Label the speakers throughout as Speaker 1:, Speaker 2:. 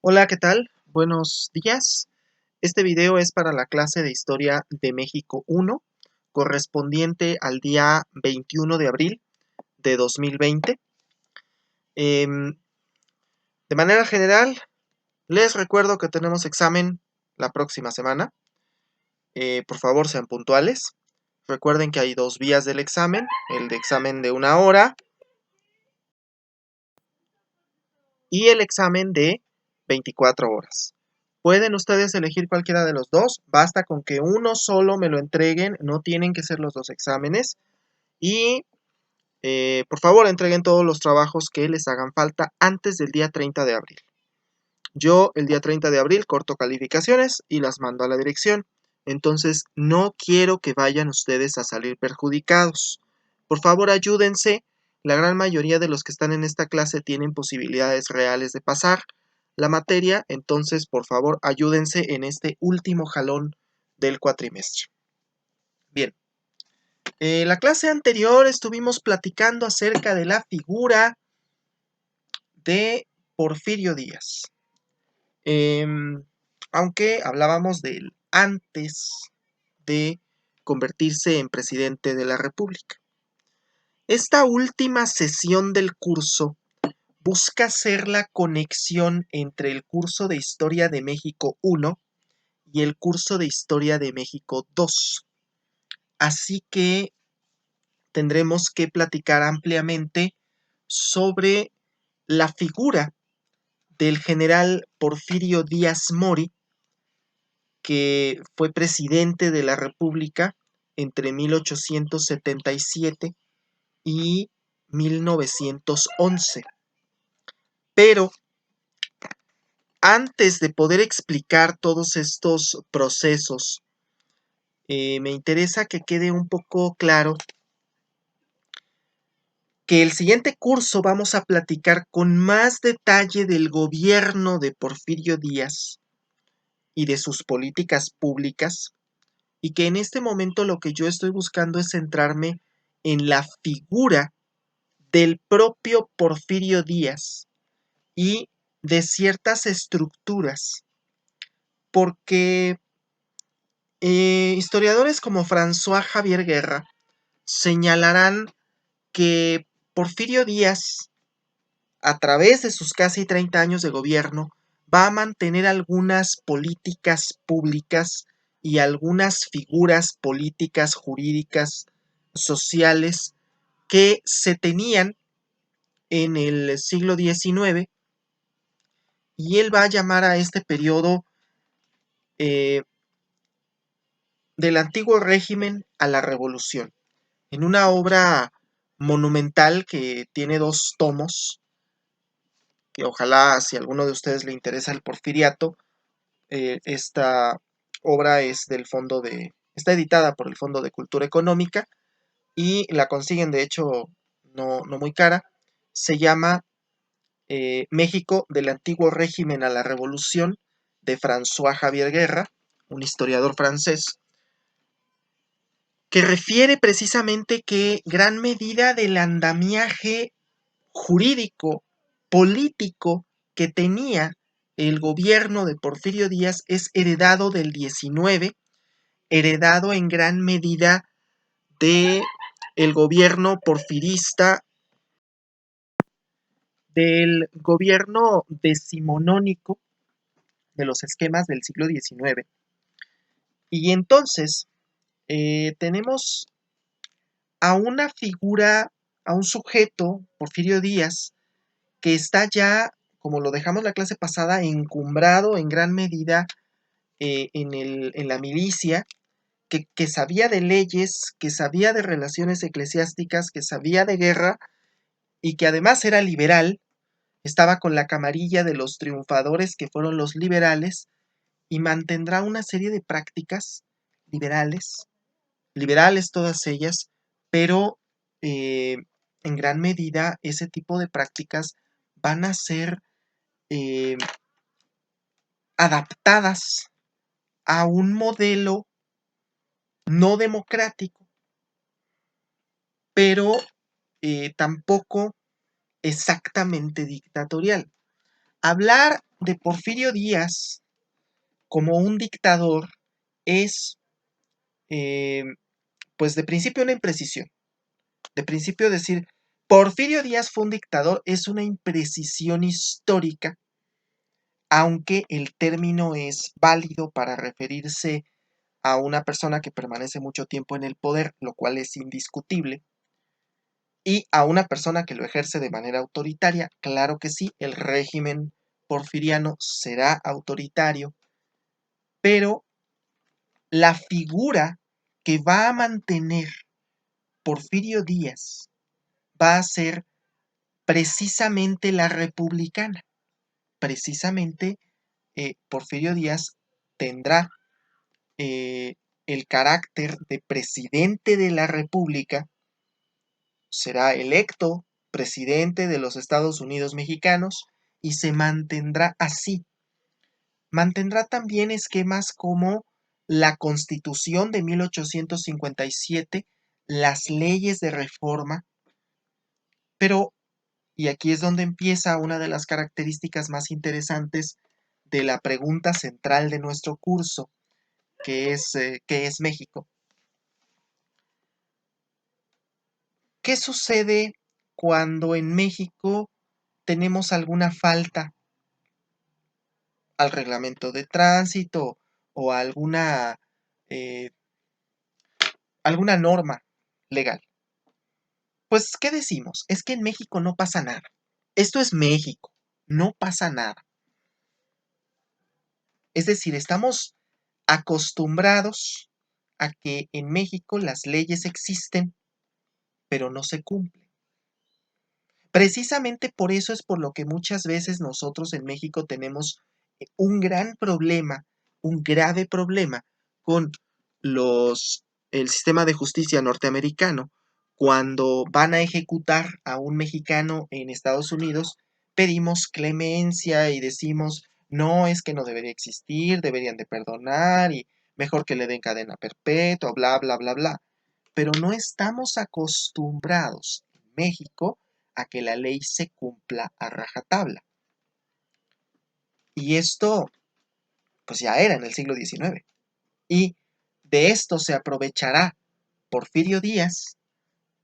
Speaker 1: Hola, ¿qué tal? Buenos días. Este video es para la clase de Historia de México 1, correspondiente al día 21 de abril de 2020. De manera general, les recuerdo que tenemos examen la próxima semana. Por favor, sean puntuales. Recuerden que hay dos vías del examen, el de examen de 1 hora y el examen de 24 horas. Pueden ustedes elegir cualquiera de los dos, basta con que uno solo me lo entreguen, no tienen que ser los dos exámenes. Y por favor entreguen todos los trabajos que les hagan falta antes del día 30 de abril. Yo el día 30 de abril corto calificaciones y las mando a la dirección. Entonces no quiero que vayan ustedes a salir perjudicados. Por favor ayúdense. La gran mayoría de los que están en esta clase tienen posibilidades reales de pasar la materia, entonces por favor ayúdense en este último jalón del cuatrimestre. Bien, la clase anterior estuvimos platicando acerca de la figura de Porfirio Díaz. Aunque hablábamos del antes de convertirse en presidente de la República. Esta última sesión del curso busca hacer la conexión entre el curso de Historia de México 1 y el curso de Historia de México 2. Así que tendremos que platicar ampliamente sobre la figura del general Porfirio Díaz Mori, que fue presidente de la República entre 1877 y 1911. Pero antes de poder explicar todos estos procesos, me interesa que quede un poco claro que el siguiente curso vamos a platicar con más detalle del gobierno de Porfirio Díaz y de sus políticas públicas, y que en este momento lo que yo estoy buscando es centrarme en la figura del propio Porfirio Díaz y de ciertas estructuras, porque historiadores como François Javier Guerra señalarán que Porfirio Díaz, a través de sus casi 30 años de gobierno, va a mantener algunas políticas públicas y algunas figuras políticas, jurídicas, sociales que se tenían en el siglo XIX, y él va a llamar a este periodo eh, del antiguo régimen a la revolución, en una obra monumental que tiene 2 tomos, que ojalá si a alguno de ustedes le interesa el porfiriato, esta obra es está editada por el Fondo de Cultura Económica y la consiguen de hecho no muy cara. Se llama México del antiguo régimen a la revolución, de François Javier Guerra, un historiador francés, que refiere precisamente que gran medida del andamiaje jurídico, político que tenía el gobierno de Porfirio Díaz es heredado del 19, heredado en gran medida de el gobierno porfirista, del gobierno decimonónico de los esquemas del siglo XIX. Y entonces tenemos a una figura, a un sujeto, Porfirio Díaz, que está ya, como lo dejamos la clase pasada, encumbrado en gran medida en la milicia, que sabía de leyes, que sabía de relaciones eclesiásticas, que sabía de guerra y que además era liberal, estaba con la camarilla de los triunfadores que fueron los liberales y mantendrá una serie de prácticas liberales, liberales todas ellas, pero en gran medida ese tipo de prácticas van a ser eh, adaptadas a un modelo no democrático, pero tampoco exactamente dictatorial. Hablar de Porfirio Díaz como un dictador es, eh, pues de principio una imprecisión. De principio decir, Porfirio Díaz fue un dictador es una imprecisión histórica, aunque el término es válido para referirse a una persona que permanece mucho tiempo en el poder, lo cual es indiscutible, y a una persona que lo ejerce de manera autoritaria. Claro que sí, el régimen porfiriano será autoritario, pero la figura que va a mantener Porfirio Díaz va a ser precisamente la republicana. Precisamente Porfirio Díaz tendrá el carácter de presidente de la República, será electo presidente de los Estados Unidos mexicanos y se mantendrá así. Mantendrá también esquemas como la Constitución de 1857, las leyes de reforma, pero, y aquí es donde empieza una de las características más interesantes de la pregunta central de nuestro curso, ¿qué es México? ¿Qué sucede cuando en México tenemos alguna falta al reglamento de tránsito o eh, alguna norma legal? Pues, ¿qué decimos? Es que en México no pasa nada. Esto es México, no pasa nada. Es decir, estamos acostumbrados a que en México las leyes existen, pero no se cumplen. Precisamente por eso es por lo que muchas veces nosotros en México tenemos un gran problema, un grave problema con los, el sistema de justicia norteamericano. Cuando van a ejecutar a un mexicano en Estados Unidos, pedimos clemencia y decimos, no, es que no debería existir, deberían de perdonar y mejor que le den cadena perpetua, bla, bla, bla, bla. Pero no estamos acostumbrados en México a que la ley se cumpla a rajatabla. Y esto, pues ya era en el siglo XIX. Y de esto se aprovechará Porfirio Díaz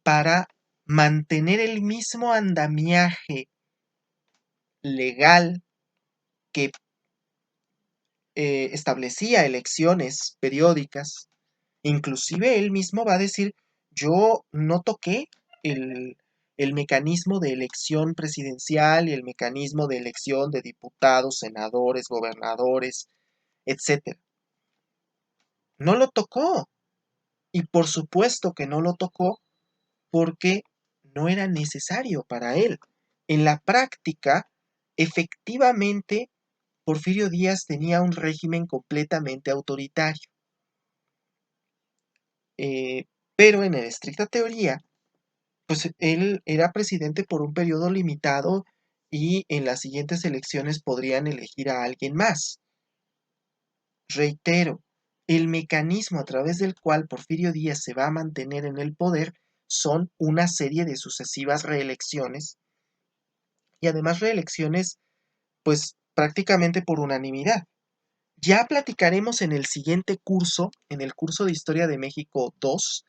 Speaker 1: para mantener el mismo andamiaje legal que establecía elecciones periódicas. Inclusive él mismo va a decir, yo no toqué el, el mecanismo de elección presidencial y el mecanismo de elección de diputados, senadores, gobernadores, etcétera. No lo tocó. Y por supuesto que no lo tocó porque no era necesario para él. En la práctica, efectivamente, Porfirio Díaz tenía un régimen completamente autoritario. Pero en estricta teoría, pues él era presidente por un periodo limitado y en las siguientes elecciones podrían elegir a alguien más. Reitero, el mecanismo a través del cual Porfirio Díaz se va a mantener en el poder son una serie de sucesivas reelecciones y además reelecciones pues prácticamente por unanimidad. Ya platicaremos en el siguiente curso, en el curso de Historia de México 2,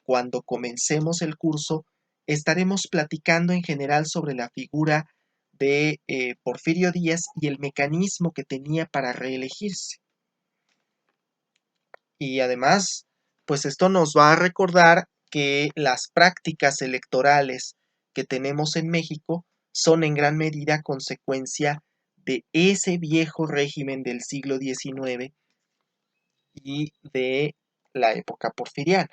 Speaker 1: cuando comencemos el curso, estaremos platicando en general sobre la figura de Porfirio Díaz y el mecanismo que tenía para reelegirse. Y además, pues esto nos va a recordar que las prácticas electorales que tenemos en México son en gran medida consecuencia de ese viejo régimen del siglo XIX y de la época porfiriana.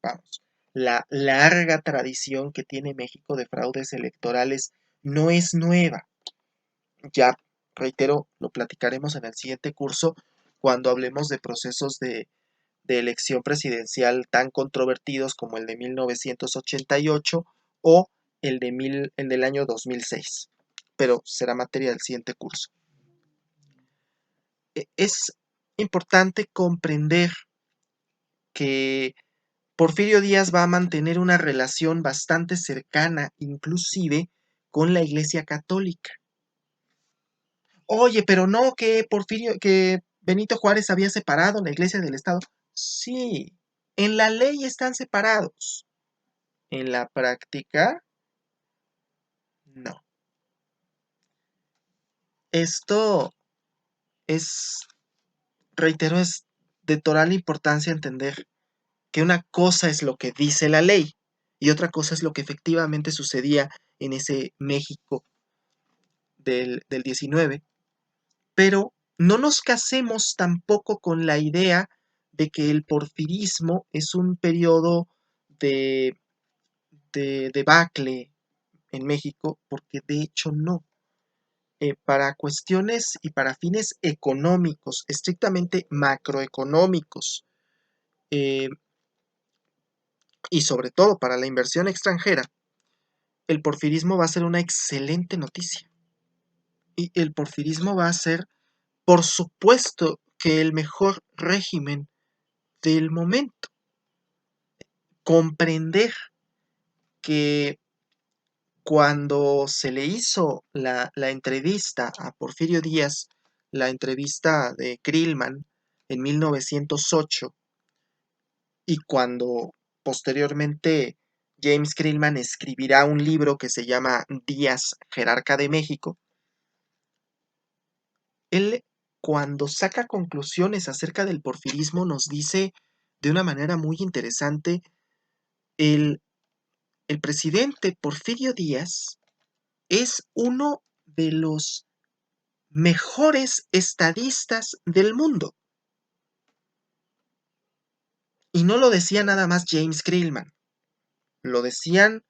Speaker 1: Vamos, la larga tradición que tiene México de fraudes electorales no es nueva. Ya, reitero, lo platicaremos en el siguiente curso cuando hablemos de procesos de elección presidencial tan controvertidos como el de 1988 o el del año 2006. Pero será materia del siguiente curso. Es importante comprender que Porfirio Díaz va a mantener una relación bastante cercana, inclusive, con la Iglesia Católica. Oye, pero no que Benito Juárez había separado la iglesia del Estado. Sí, en la ley están separados. En la práctica, no. Esto es, reitero, es de total importancia entender que una cosa es lo que dice la ley y otra cosa es lo que efectivamente sucedía en ese México del 19, pero no nos casemos tampoco con la idea de que el porfirismo es un periodo de, de debacle en México, porque de hecho no. Para cuestiones y para fines económicos, estrictamente macroeconómicos, eh, y sobre todo para la inversión extranjera, el porfirismo va a ser una excelente noticia. Y el porfirismo va a ser, por supuesto, que el mejor régimen del momento. Comprender que cuando se le hizo la entrevista a Porfirio Díaz, la entrevista de Krillman en 1908, y cuando posteriormente James Krillman escribirá un libro que se llama Díaz, jerarca de México, él cuando saca conclusiones acerca del porfirismo nos dice de una manera muy interesante, el, el presidente Porfirio Díaz es uno de los mejores estadistas del mundo. Y no lo decía nada más James Krillman, lo decían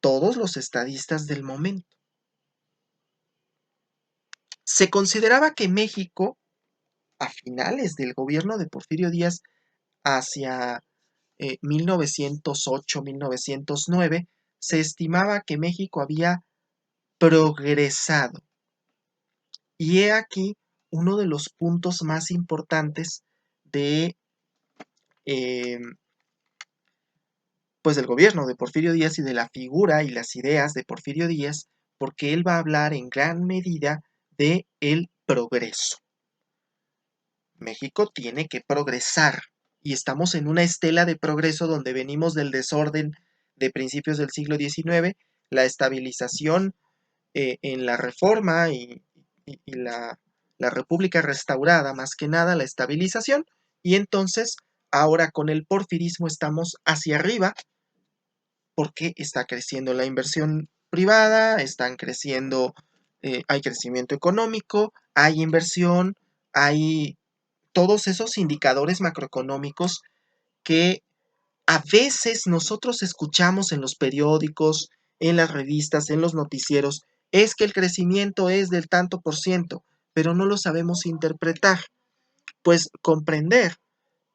Speaker 1: todos los estadistas del momento. Se consideraba que México, a finales del gobierno de Porfirio Díaz, hacia 1908-1909, se estimaba que México había progresado. Y he aquí uno de los puntos más importantes de eh, pues del gobierno de Porfirio Díaz y de la figura y las ideas de Porfirio Díaz, porque él va a hablar en gran medida de el progreso. México tiene que progresar y estamos en una estela de progreso donde venimos del desorden de principios del siglo XIX, la estabilización en la reforma y la república restaurada, más que nada la estabilización, y entonces ahora con el porfirismo estamos hacia arriba porque está creciendo la inversión privada, están creciendo, hay crecimiento económico, hay inversión, hay todos esos indicadores macroeconómicos que a veces nosotros escuchamos en los periódicos, en las revistas, en los noticieros, es que el crecimiento es del tanto por ciento, pero no lo sabemos interpretar. Pues comprender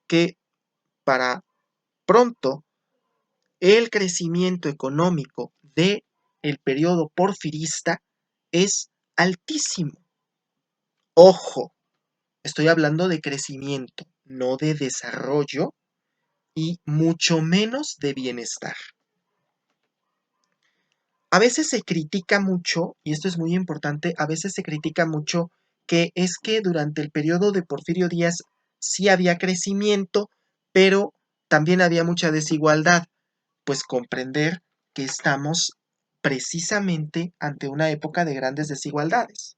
Speaker 1: que para pronto el crecimiento económico de el periodo porfirista es altísimo. Ojo, estoy hablando de crecimiento, no de desarrollo y mucho menos de bienestar. A veces se critica mucho, y esto es muy importante, a veces se critica mucho que es que durante el periodo de Porfirio Díaz sí había crecimiento, pero también había mucha desigualdad. Pues comprender que estamos precisamente ante una época de grandes desigualdades.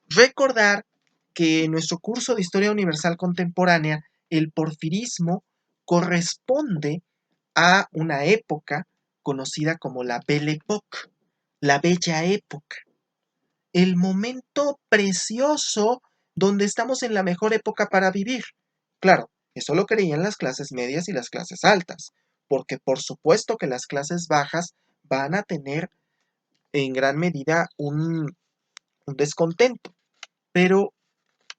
Speaker 1: Recordar que en nuestro curso de Historia Universal Contemporánea, el porfirismo corresponde a una época conocida como la Belle Époque, la Bella Época, el momento precioso donde estamos en la mejor época para vivir. Claro, eso lo creían las clases medias y las clases altas, porque por supuesto que las clases bajas van a tener en gran medida un descontento, pero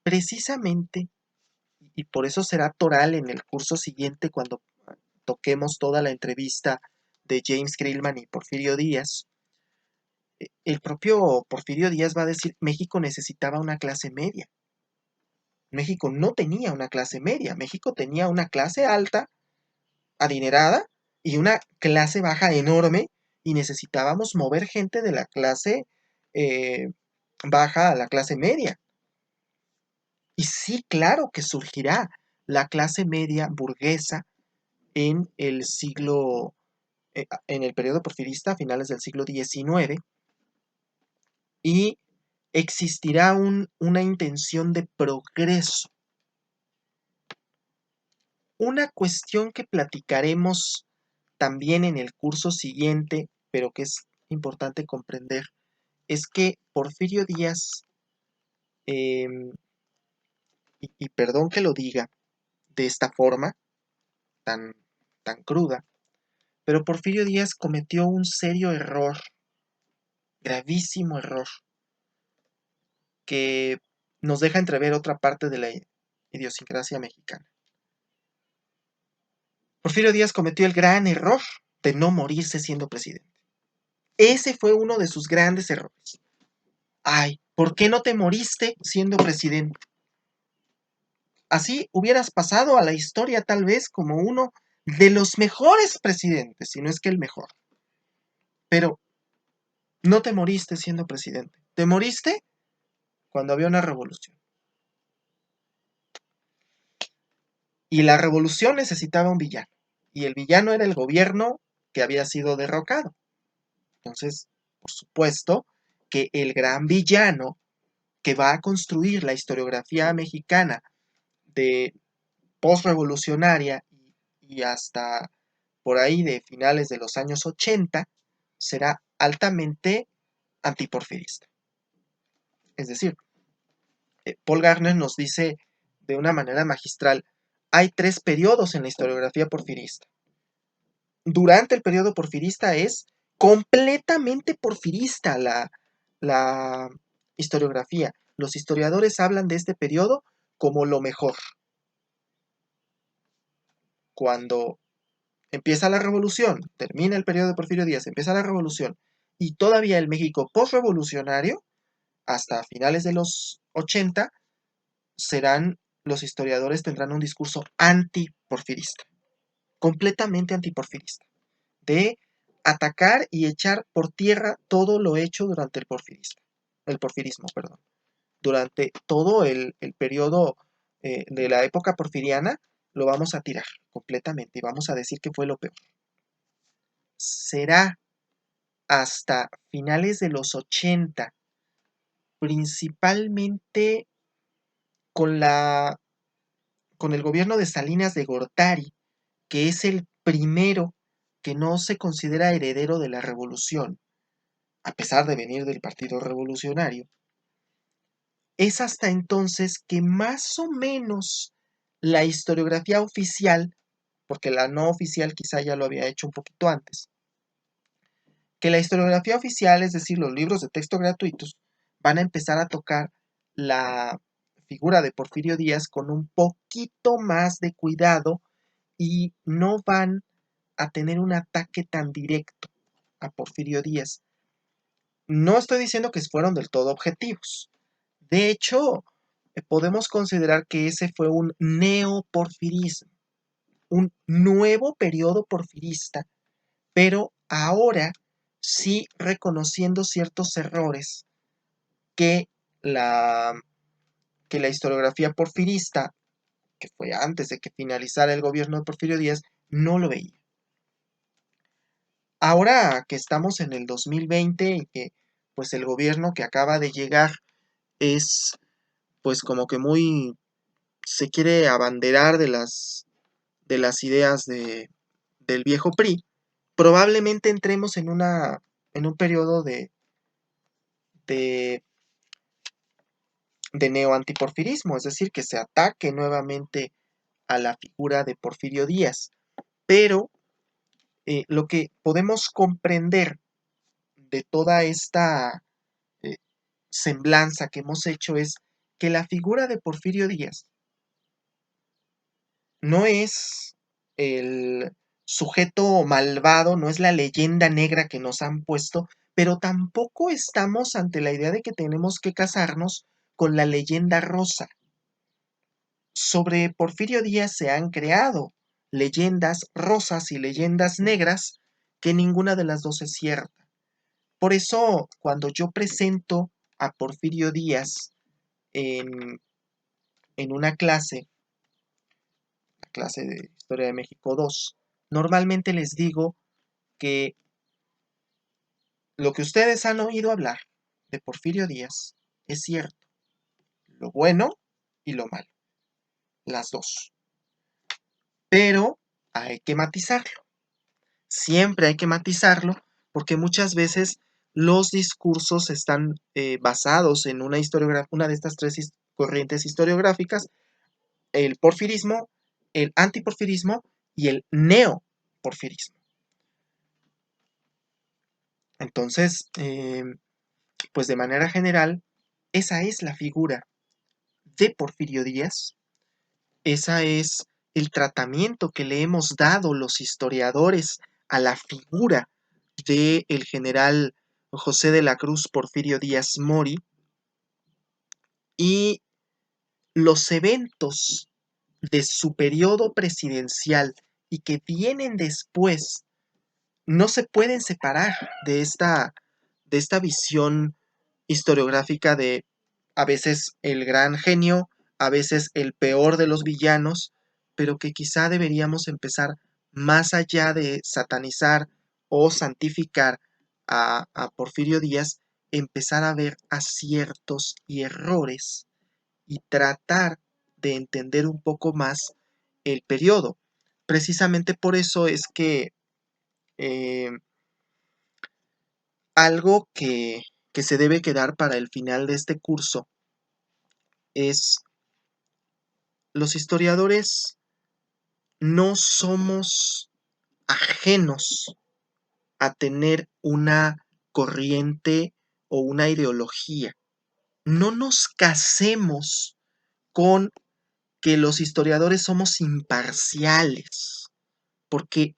Speaker 1: precisamente, y por eso será toral en el curso siguiente cuando toquemos toda la entrevista de James Krillman y Porfirio Díaz, el propio Porfirio Díaz va a decir, México necesitaba una clase media. México no tenía una clase media, México tenía una clase alta, adinerada, y una clase baja enorme, y necesitábamos mover gente de la clase eh, baja a la clase media. Y sí, claro que surgirá la clase media burguesa en el siglo, en el periodo porfirista, a finales del siglo XIX, y existirá una intención de progreso. Una cuestión que platicaremos también en el curso siguiente, pero que es importante comprender, es que Porfirio Díaz, y perdón que lo diga de esta forma tan, tan cruda, pero Porfirio Díaz cometió un serio error, gravísimo error, que nos deja entrever otra parte de la idiosincrasia mexicana. Porfirio Díaz cometió el gran error de no morirse siendo presidente. Ese fue uno de sus grandes errores. Ay, ¿por qué no te moriste siendo presidente? Así hubieras pasado a la historia tal vez como uno de los mejores presidentes, si no es que el mejor. Pero no te moriste siendo presidente. Te moriste cuando había una revolución. Y la revolución necesitaba un villano. Y el villano era el gobierno que había sido derrocado. Entonces, por supuesto que el gran villano que va a construir la historiografía mexicana de postrevolucionaria y hasta por ahí de finales de los años 80 será altamente antiporfirista. Es decir, Paul Gardner nos dice de una manera magistral, hay 3 periodos en la historiografía porfirista. Durante el periodo porfirista es completamente porfirista la historiografía. Los historiadores hablan de este periodo como lo mejor. Cuando empieza la revolución, termina el periodo de Porfirio Díaz, empieza la revolución, y todavía el México postrevolucionario, hasta finales de los 80, los historiadores tendrán un discurso antiporfirista, completamente antiporfirista, de atacar y echar por tierra todo lo hecho durante el porfirismo, perdón. Durante todo el periodo de la época porfiriana, lo vamos a tirar completamente y vamos a decir que fue lo peor. Será hasta finales de los 80, principalmente con, con el gobierno de Salinas de Gortari, que es el primero que no se considera heredero de la revolución, a pesar de venir del Partido Revolucionario, es hasta entonces que más o menos la historiografía oficial, porque la no oficial quizá ya lo había hecho un poquito antes, que la historiografía oficial, es decir, los libros de texto gratuitos, van a empezar a tocar la figura de Porfirio Díaz con un poquito más de cuidado y no van a tener un ataque tan directo a Porfirio Díaz. No estoy diciendo que fueron del todo objetivos. De hecho, podemos considerar que ese fue un neoporfirismo, un nuevo periodo porfirista, pero ahora sí reconociendo ciertos errores que la, que la historiografía porfirista, que fue antes de que finalizara el gobierno de Porfirio Díaz, no lo veía. Ahora que estamos en el 2020 y que pues el gobierno que acaba de llegar es pues como que muy se quiere abanderar de las ideas del viejo PRI, probablemente entremos en un periodo de, de neoantiporfirismo, es decir, que se ataque nuevamente a la figura de Porfirio Díaz. Pero lo que podemos comprender de toda esta eh, semblanza que hemos hecho es que la figura de Porfirio Díaz no es el sujeto malvado, no es la leyenda negra que nos han puesto, pero tampoco estamos ante la idea de que tenemos que casarnos con la leyenda rosa. Sobre Porfirio Díaz se han creado leyendas rosas y leyendas negras que ninguna de las dos es cierta. Por eso, cuando yo presento a Porfirio Díaz en una clase, la clase de Historia de México 2, normalmente les digo que lo que ustedes han oído hablar de Porfirio Díaz es cierto, lo bueno y lo malo, las dos. Pero hay que matizarlo. Siempre hay que matizarlo porque muchas veces los discursos están basados en una de estas tres corrientes historiográficas, el porfirismo, el antiporfirismo y el neoporfirismo. Entonces, pues de manera general, esa es la figura de Porfirio Díaz, esa es el tratamiento que le hemos dado los historiadores a la figura del general José de la Cruz Porfirio Díaz Mori, y los eventos de su periodo presidencial y que vienen después no se pueden separar de esta visión historiográfica de a veces el gran genio, a veces el peor de los villanos, pero que quizá deberíamos empezar más allá de satanizar o santificar a Porfirio Díaz, empezar a ver aciertos y errores y tratar de entender un poco más el periodo. Precisamente por eso es que eh, algo que se debe quedar para el final de este curso es los historiadores no somos ajenos a tener una corriente o una ideología. No nos casemos con que los historiadores somos imparciales, porque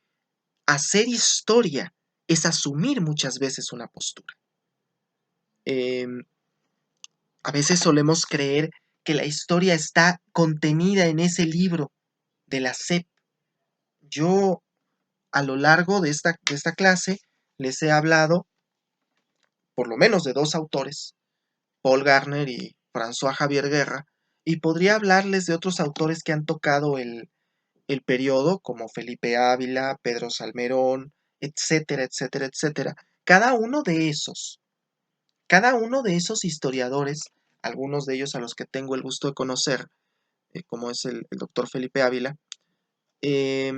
Speaker 1: hacer historia es asumir muchas veces una postura. Eh, a veces solemos creer que la historia está contenida en ese libro de la SEP. Yo, a lo largo de esta clase, les he hablado por lo menos de dos autores, Paul Garner y François Javier Guerra, y podría hablarles de otros autores que han tocado el periodo, como Felipe Ávila, Pedro Salmerón, etcétera, etcétera, etcétera. Cada uno de esos historiadores, algunos de ellos a los que tengo el gusto de conocer, como es el doctor Felipe Ávila, eh,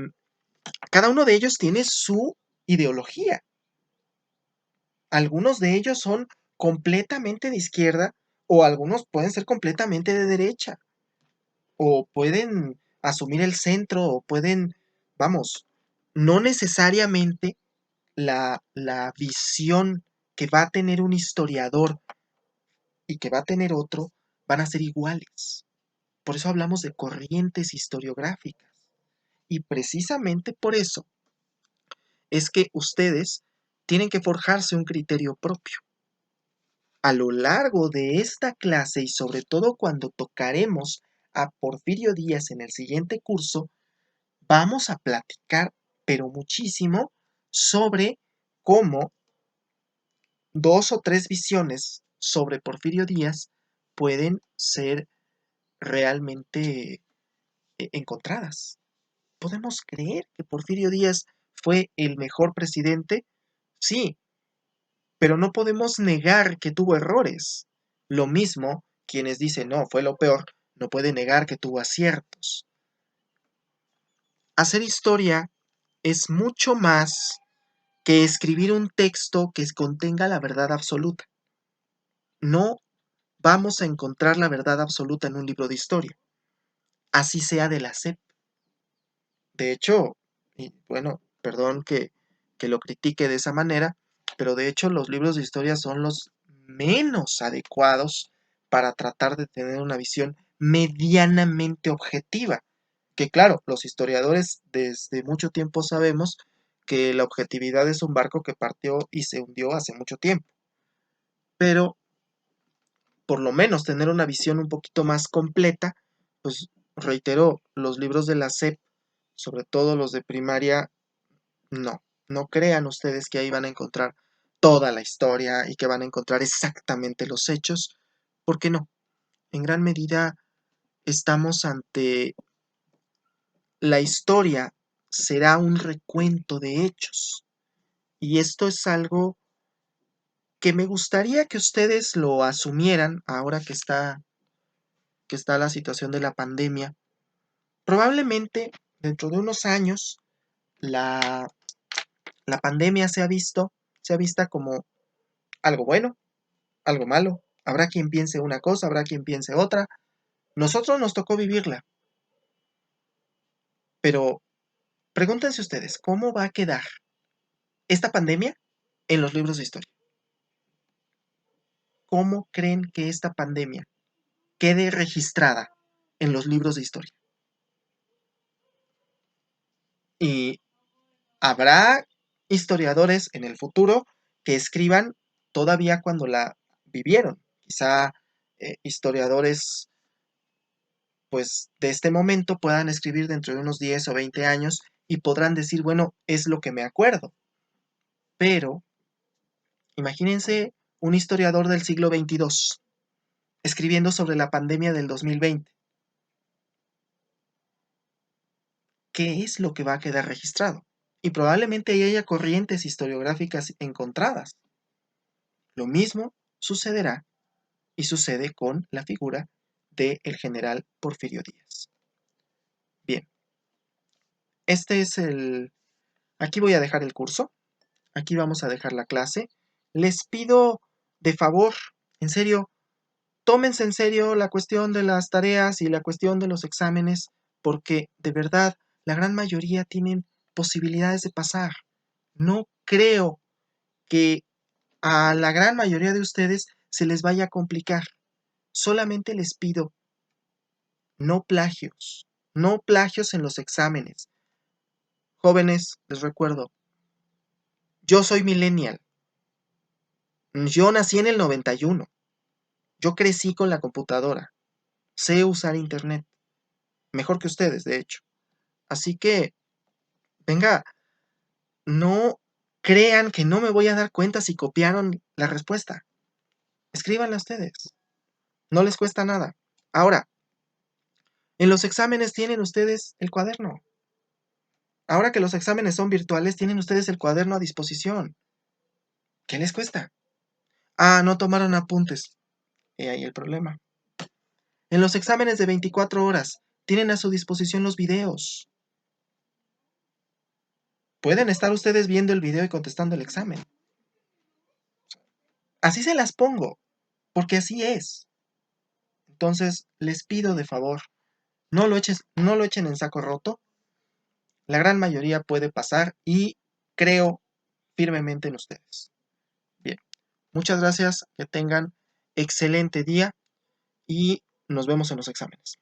Speaker 1: cada uno de ellos tiene su ideología. Algunos de ellos son completamente de izquierda o algunos pueden ser completamente de derecha o pueden asumir el centro o pueden, vamos, no necesariamente la visión que va a tener un historiador y que va a tener otro van a ser iguales. Por eso hablamos de corrientes historiográficas. Y precisamente por eso es que ustedes tienen que forjarse un criterio propio. A lo largo de esta clase y sobre todo cuando tocaremos a Porfirio Díaz en el siguiente curso, vamos a platicar, pero muchísimo, sobre cómo dos o tres visiones sobre Porfirio Díaz pueden ser realmente encontradas. ¿Podemos creer que Porfirio Díaz fue el mejor presidente? Sí, pero no podemos negar que tuvo errores. Lo mismo, quienes dicen no, fue lo peor, no pueden negar que tuvo aciertos. Hacer historia es mucho más que escribir un texto que contenga la verdad absoluta. No vamos a encontrar la verdad absoluta en un libro de historia, así sea de la SEP. De hecho, y bueno, perdón que lo critique de esa manera, pero de hecho los libros de historia son los menos adecuados para tratar de tener una visión medianamente objetiva. Que claro, los historiadores desde mucho tiempo sabemos que la objetividad es un barco que partió y se hundió hace mucho tiempo. Pero por lo menos tener una visión un poquito más completa, pues reitero, los libros de la SEP, sobre todo los de primaria, no crean ustedes que ahí van a encontrar toda la historia y que van a encontrar exactamente los hechos. ¿Por qué no? En gran medida estamos ante la historia, será un recuento de hechos. Y esto es algo que me gustaría que ustedes lo asumieran ahora que está la situación de la pandemia. Probablemente dentro de unos años la, la pandemia se ha vista como algo bueno, algo malo. Habrá quien piense una cosa, habrá quien piense otra. Nosotros nos tocó vivirla, pero pregúntense ustedes, ¿cómo va a quedar esta pandemia en los libros de historia? ¿Cómo creen que esta pandemia quede registrada en los libros de historia? Y habrá historiadores en el futuro que escriban todavía cuando la vivieron. Quizá historiadores pues de este momento puedan escribir dentro de unos 10 o 20 años y podrán decir, bueno, es lo que me acuerdo. Pero imagínense un historiador del siglo XXII escribiendo sobre la pandemia del 2020. ¿Qué es lo que va a quedar registrado? Y probablemente ahí haya corrientes historiográficas encontradas. Lo mismo sucederá y sucede con la figura del general Porfirio Díaz. Bien, este es el... Aquí voy a dejar el curso, aquí vamos a dejar la clase. Les pido de favor, en serio, tómense en serio la cuestión de las tareas y la cuestión de los exámenes, porque de verdad la gran mayoría tienen posibilidades de pasar. No creo que a la gran mayoría de ustedes se les vaya a complicar. Solamente les pido no plagios, no plagios en los exámenes. Jóvenes, les recuerdo, yo soy millennial. Yo nací en el 91. Yo crecí con la computadora. Sé usar internet. Mejor que ustedes, de hecho. Así que, venga, no crean que no me voy a dar cuenta si copiaron la respuesta. Escríbanla ustedes. No les cuesta nada. Ahora, en los exámenes tienen ustedes el cuaderno. Ahora que los exámenes son virtuales, tienen ustedes el cuaderno a disposición. ¿Qué les cuesta? Ah, no tomaron apuntes. He ahí el problema. En los exámenes de 24 horas, tienen a su disposición los videos. Pueden estar ustedes viendo el video y contestando el examen. Así se las pongo, porque así es. Entonces, les pido de favor, no lo echen en saco roto. La gran mayoría puede pasar y creo firmemente en ustedes. Bien, muchas gracias, que tengan excelente día y nos vemos en los exámenes.